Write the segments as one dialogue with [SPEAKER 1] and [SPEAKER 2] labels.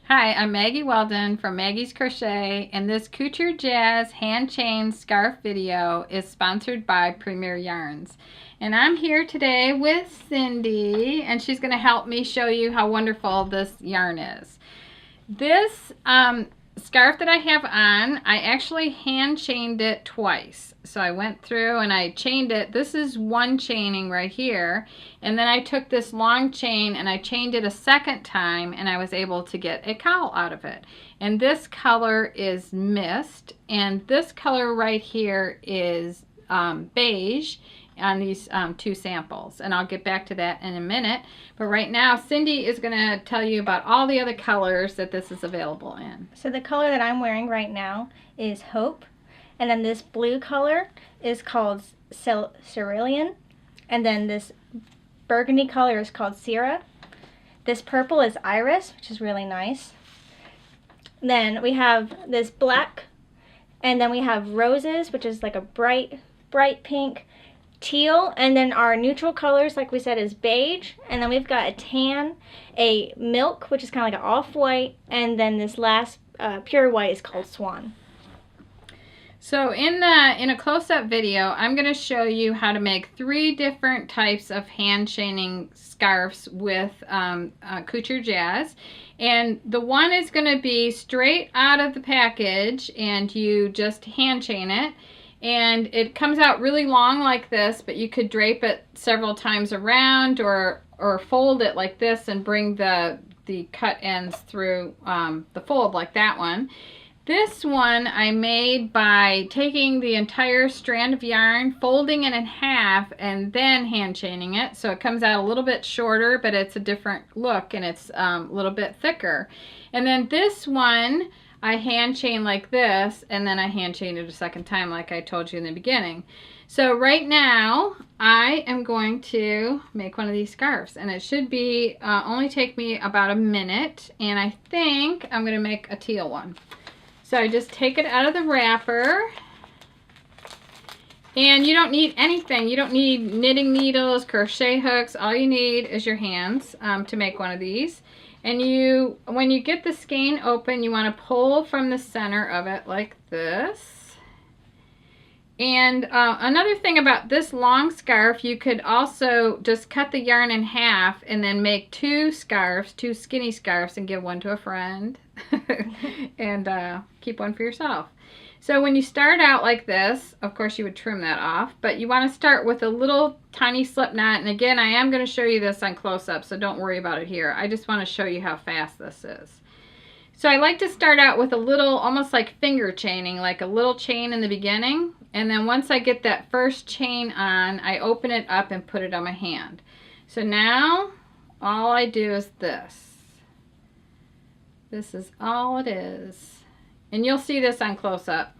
[SPEAKER 1] Hi, I'm Maggie Weldon from Maggie's Crochet, and this Couture Jazz hand chain scarf video is sponsored by Premier Yarns. And I'm here today with Cindy, and she's going to help me show you how wonderful this yarn is. This scarf that I have on, I actually hand chained it twice. So I went through and I chained it. This is one chaining right here. And then I took this long chain and I chained it a second time, and I was able to get a cowl out of it. And this color is mist, and this color right here is beige on these two samples, and I'll get back to that in a minute. But right now Cindy is going to tell you about all the other colors that this is available in.
[SPEAKER 2] So the color that I'm wearing right now is Hope, and then this blue color is called Cerulean, and then this burgundy color is called Sierra. This purple is Iris, which is really nice. Then we have this black, and then we have Roses, which is like a bright pink, teal, and then our neutral colors, like we said, is beige, and then we've got a tan, a milk, which is kind of like an off-white, and then this last pure white is called Swan.
[SPEAKER 1] So in a close-up video, I'm going to show you how to make 3 different types of hand chaining scarves with Couture Jazz. And the one is going to be straight out of the package, and you just hand chain it. And it comes out really long like this, but you could drape it several times around, or fold it like this and bring the cut ends through the fold like that one. This one I made by taking the entire strand of yarn, folding it in half, and then hand chaining it. So it comes out a little bit shorter, but it's a different look, and it's a little bit thicker. And then this one I hand chain like this, and then I hand chain it a second time like I told you in the beginning. So right now I am going to make one of these scarves, and it should be only take me about a minute, and I think I'm going to make a teal one. So I just take it out of the wrapper, and you don't need anything. You don't need knitting needles, crochet hooks. All you need is your hands to make one of these. And when you get the skein open, you want to pull from the center of it like this. And another thing about this long scarf, you could also just cut the yarn in half and then make 2 scarves, 2 skinny scarves, and give one to a friend and keep one for yourself. So when you start out like this, of course you would trim that off, but you want to start with a little tiny slip knot. And again, I am going to show you this on close-up, so don't worry about it here. I just want to show you how fast this is. So I like to start out with a little, almost like finger chaining, like a little chain in the beginning. And then once I get that first chain on, I open it up and put it on my hand. So now all I do is this. This is all it is. And you'll see this on close-up.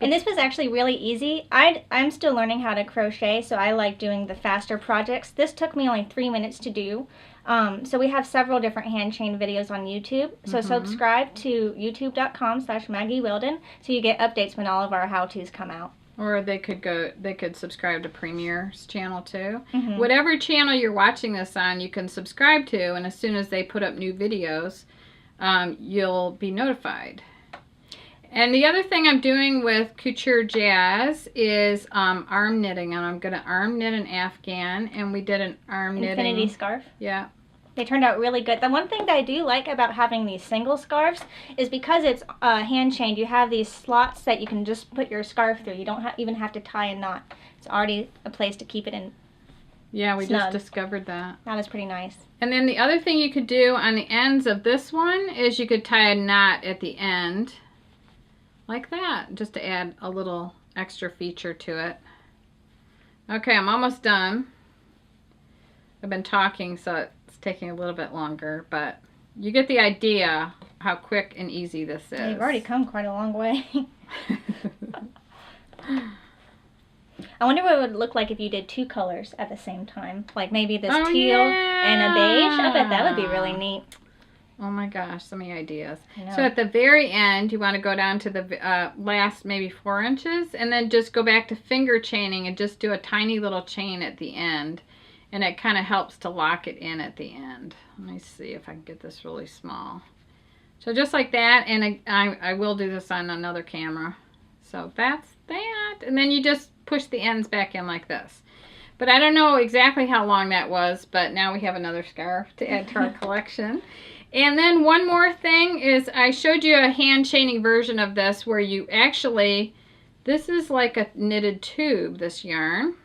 [SPEAKER 2] And this was actually really easy. I'm still learning how to crochet, so I like doing the faster projects. This took me only 3 minutes to do. So we have several different hand chain videos on YouTube. So subscribe to youtube.com/Maggie Weldon so you get updates when all of our how-tos come out.
[SPEAKER 1] Or they could subscribe to Premier's channel too. Whatever channel you're watching this on, you can subscribe to, and as soon as they put up new videos, you'll be notified. And the other thing I'm doing with Couture Jazz is arm knitting, and I'm going to arm knit an Afghan, and we did an arm knitting
[SPEAKER 2] infinity scarf.
[SPEAKER 1] Yeah.
[SPEAKER 2] They turned out really good. The one thing that I do like about having these single scarves is because it's hand chained, you have these slots that you can just put your scarf through. You don't even have to tie a knot. It's already a place to keep it in.
[SPEAKER 1] Yeah, we
[SPEAKER 2] snug.
[SPEAKER 1] just discovered that.
[SPEAKER 2] That was pretty nice.
[SPEAKER 1] And then the other thing you could do on the ends of this one is you could tie a knot at the end like that, just to add a little extra feature to it. Okay, I'm almost done. I've been talking, so it's taking a little bit longer, but you get the idea how quick and easy this is.
[SPEAKER 2] You've already come quite a long way. I wonder what it would look like if you did 2 colors at the same time. Like maybe this teal and a beige. I bet that would be really neat.
[SPEAKER 1] Oh my gosh, so many ideas. So at the very end, you want to go down to the last maybe 4 inches, and then just go back to finger chaining and just do a tiny little chain at the end. And it kind of helps to lock it in at the end. Let me see if I can get this really small. So just like that, and I will do this on another camera. So that's that. And then you just push the ends back in like this. But I don't know exactly how long that was, but now we have another scarf to add to our collection. And then one more thing is I showed you a hand chaining version of this where you actually, this is like a knitted tube, this yarn.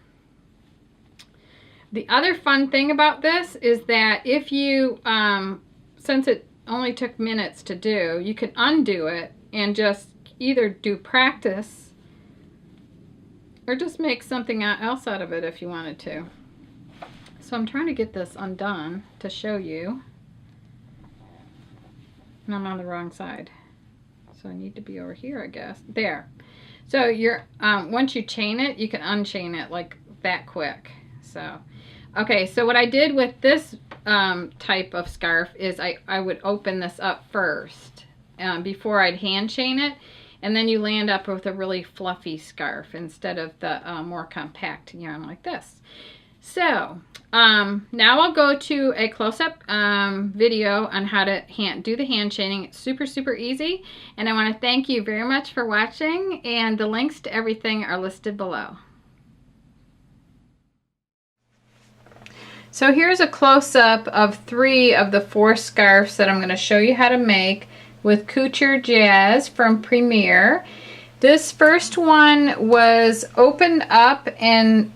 [SPEAKER 1] The other fun thing about this is that if you, since it only took minutes to do, you can undo it and just either do practice or just make something else out of it if you wanted to. So I'm trying to get this undone to show you. And I'm on the wrong side. So I need to be over here, I guess. There. So you're once you chain it, you can unchain it like that quick. So, okay, so what I did with this type of scarf is I would open this up first before I'd hand chain it, and then you land up with a really fluffy scarf instead of the more compact yarn like this. So now I'll go to a close-up video on how to do the hand chaining. It's super, super easy, and I want to thank you very much for watching, and the links to everything are listed below. So here's a close-up of 3 of the 4 scarves that I'm going to show you how to make with Couture Jazz from Premier. This first one was opened up and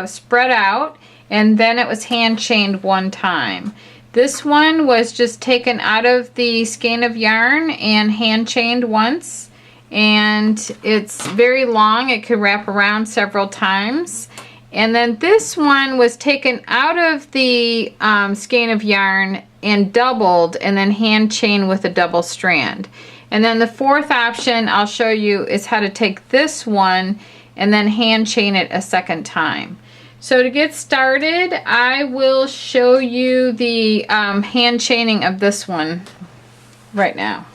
[SPEAKER 1] spread out, and then it was hand chained one time. This one was just taken out of the skein of yarn and hand chained once, and it's very long. It could wrap around several times. And then this one was taken out of the skein of yarn and doubled, and then hand chained with a double strand. And then the 4th option I'll show you is how to take this one and then hand chain it a second time. So to get started, I will show you the hand chaining of this one right now.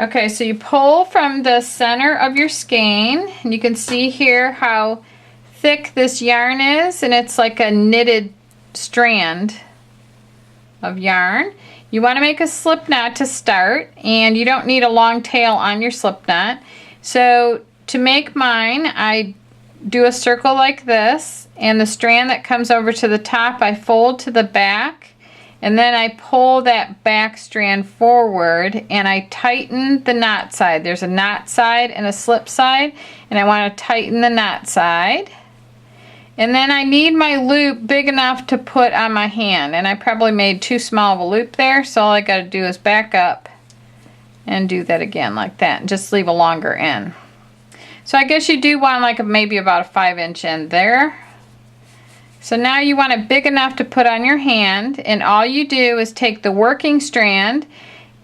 [SPEAKER 1] Okay, so you pull from the center of your skein, and you can see here how thick this yarn is, and it's like a knitted strand of yarn. You want to make a slip knot to start, and you don't need a long tail on your slip knot. So to make mine, I do a circle like this, and the strand that comes over to the top I fold to the back, and then I pull that back strand forward and I tighten the knot side. There's a knot side and a slip side, and I want to tighten the knot side. And then I need my loop big enough to put on my hand, and I probably made too small of a loop there, so all I got to do is back up and do that again like that, and just leave a longer end. So I guess you do want like maybe about a 5-inch end there. So now you want it big enough to put on your hand, and all you do is take the working strand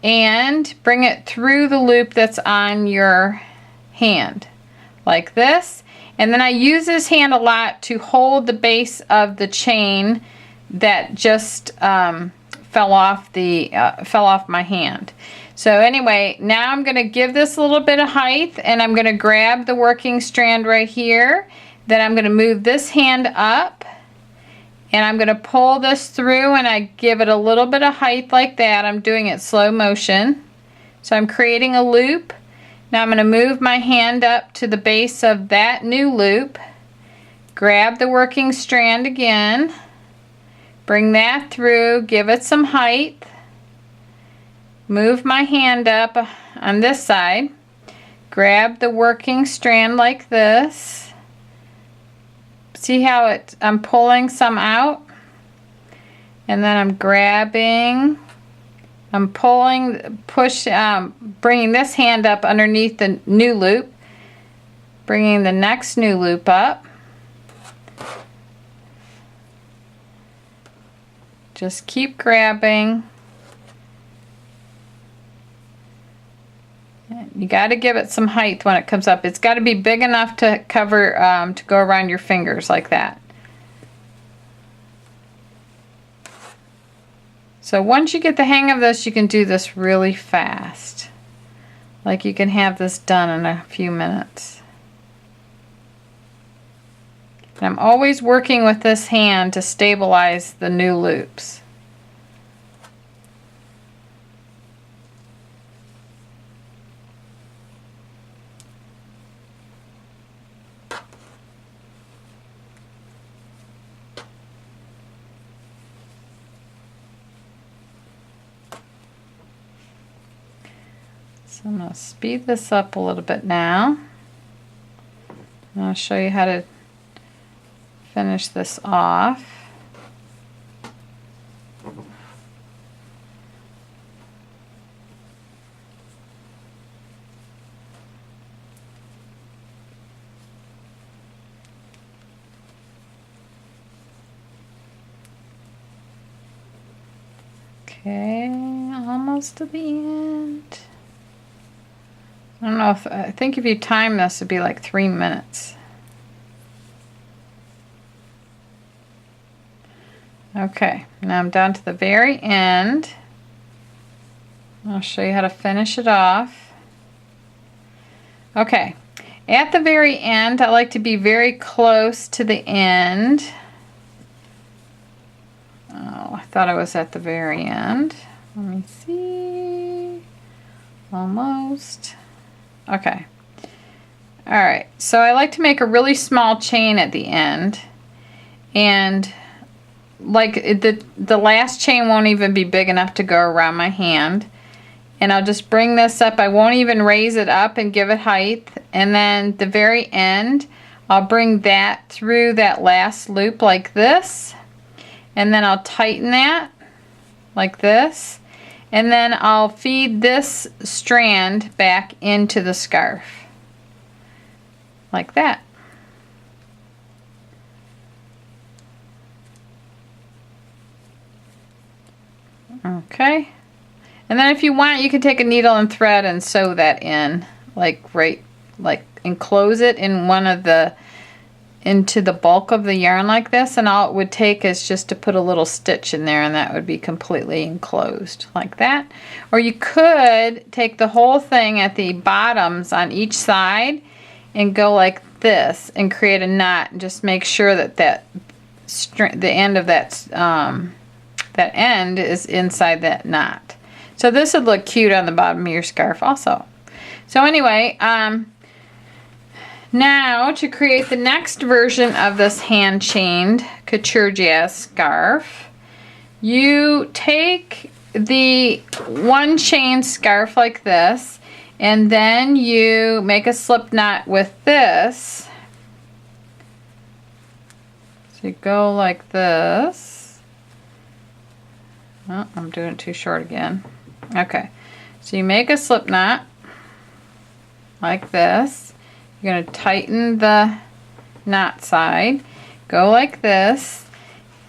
[SPEAKER 1] and bring it through the loop that's on your hand like this. And then I use this hand a lot to hold the base of the chain that just fell off my hand. So anyway, now I'm going to give this a little bit of height, and I'm going to grab the working strand right here. Then I'm going to move this hand up, and I'm going to pull this through, and I give it a little bit of height like that. I'm doing it slow motion. So I'm creating a loop. Now I'm going to move my hand up to the base of that new loop, grab the working strand again, bring that through, give it some height, move my hand up on this side, grab the working strand like this. See how I'm pulling some out, and then I'm grabbing, I'm pulling, bringing this hand up underneath the new loop, bringing the next new loop up. Just keep grabbing. You got to give it some height when it comes up. It's got to be big enough to cover, to go around your fingers like that. So once you get the hang of this, you can do this really fast. Like you can have this done in a few minutes. And I'm always working with this hand to stabilize the new loops. So I'm going to speed this up a little bit now. And I'll show you how to finish this off. Okay, almost to the end. I don't know I think if you time this, it'd be like 3 minutes. Okay, now I'm down to the very end. I'll show you how to finish it off. Okay, at the very end, I like to be very close to the end. Oh, I thought I was at the very end. Let me see. Almost. Okay. Alright, so I like to make a really small chain at the end. And like the last chain won't even be big enough to go around my hand. And I'll just bring this up. I won't even raise it up and give it height. And then the very end, I'll bring that through that last loop like this. And then I'll tighten that like this. And then I'll feed this strand back into the scarf. Like that. Okay. And then if you want, you can take a needle and thread and sew that in. Like enclose it in into the bulk of the yarn like this, and all it would take is just to put a little stitch in there, and that would be completely enclosed like that. Or you could take the whole thing at the bottoms on each side and go like this and create a knot, and just make sure that the end of that end is inside that knot. So this would look cute on the bottom of your scarf also. So anyway, now to create the next version of this hand chained Couture Jazz scarf, you take the one chain scarf like this, and then you make a slip knot with this. So you go like this. Oh, I'm doing it too short again. Okay, so you make a slip knot like this. You're going to tighten the knot side, go like this,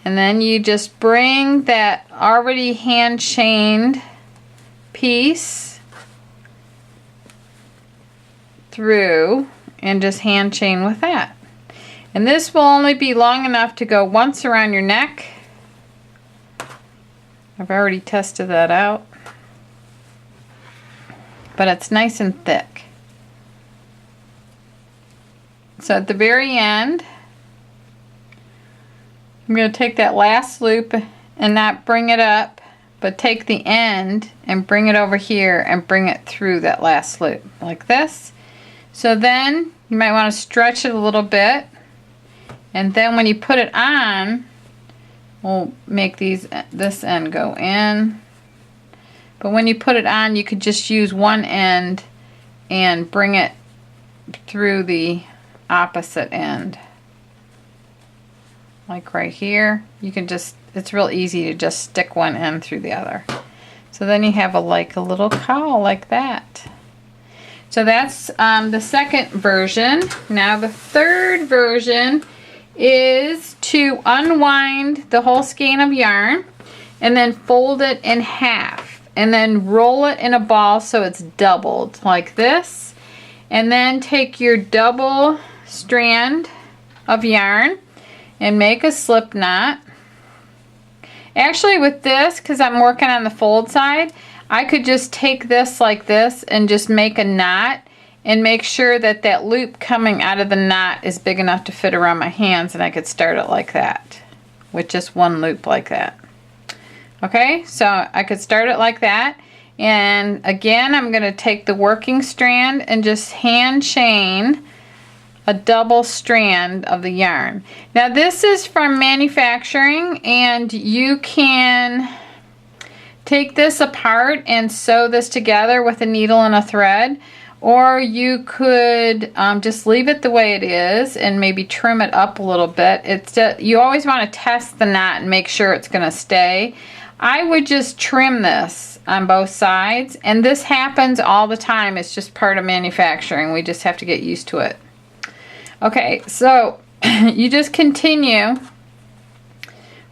[SPEAKER 1] and then you just bring that already hand chained piece through and just hand chain with that. And this will only be long enough to go once around your neck. I've already tested that out. But it's nice and thick. So at the very end, I'm going to take that last loop and not bring it up, but take the end and bring it over here and bring it through that last loop like this. So then you might want to stretch it a little bit, and then when you put it on, we'll make this end go in. But when you put it on, you could just use one end and bring it through the opposite end. Like right here. You can just, it's real easy to just stick one end through the other. So then you have a little cowl like that. So that's the second version. Now the third version is to unwind the whole skein of yarn and then fold it in half. And then roll it in a ball so it's doubled like this. And then take your double strand of yarn and make a slip knot. Actually with this, because I'm working on the fold side, I could just take this like this and just make a knot and make sure that that loop coming out of the knot is big enough to fit around my hands, and I could start it like that with just one loop like that. Okay, so I could start it like that, and again I'm going to take the working strand and just hand chain a double strand of the yarn. Now this is from manufacturing, and you can take this apart and sew this together with a needle and a thread, or you could just leave it the way it is and maybe trim it up a little bit. It's just, you always want to test the knot and make sure it's going to stay. I would just trim this on both sides, and this happens all the time. It's just part of manufacturing. We just have to get used to it. Okay, so you just continue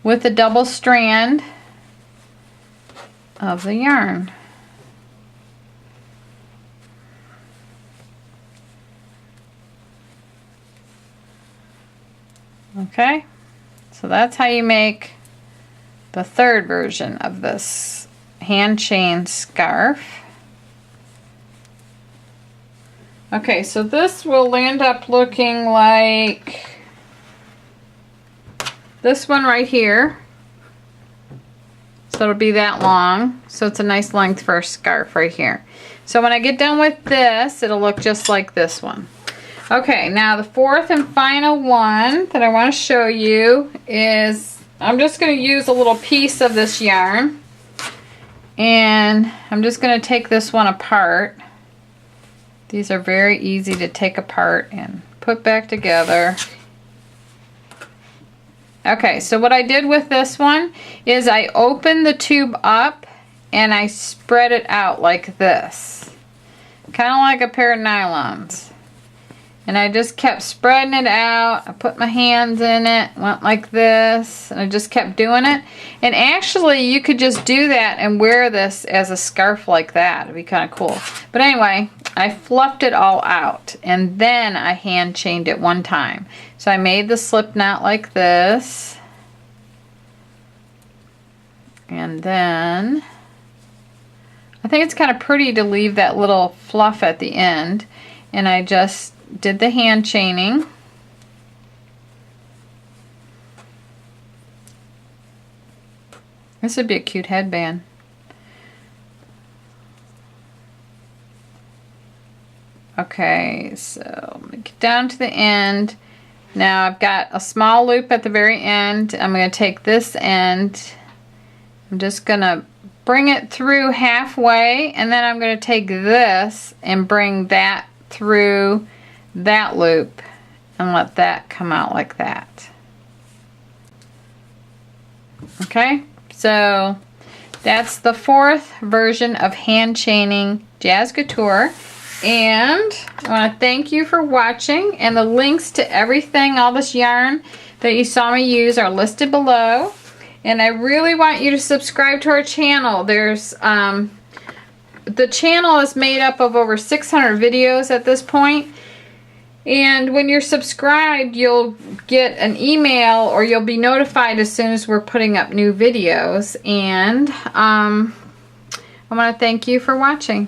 [SPEAKER 1] with the double strand of the yarn. Okay, so that's how you make the third version of this hand chain scarf. Okay, so this will end up looking like this one right here. So it'll be that long. So it's a nice length for a scarf right here. So when I get done with this, it'll look just like this one. Okay, now the fourth and final one that I want to show you is, I'm just going to use a little piece of this yarn, and I'm just going to take this one apart. These are very easy to take apart and put back together. Okay, so what I did with this one is I opened the tube up and I spread it out like this, kind of like a pair of nylons. And I just kept spreading it out. I put my hands in it, went like this, and I just kept doing it. And actually, you could just do that and wear this as a scarf like that. It'd be kind of cool. But anyway, I fluffed it all out, and then I hand chained it one time. So I made the slip knot like this. And then, I think it's kind of pretty to leave that little fluff at the end. And I just did the hand chaining. This would be a cute headband. Okay, so let me get down to the end. Now I've got a small loop at the very end. I'm going to take this end. I'm just going to bring it through halfway, and then I'm going to take this and bring that through that loop and let that come out like that. Okay, so that's the fourth version of hand chaining Jazz Couture, and I want to thank you for watching, and the links to everything, all this yarn that you saw me use, are listed below. And I really want you to subscribe to our channel. There's the channel is made up of over 600 videos at this point. And when you're subscribed, you'll get an email, or you'll be notified as soon as we're putting up new videos. And I want to thank you for watching.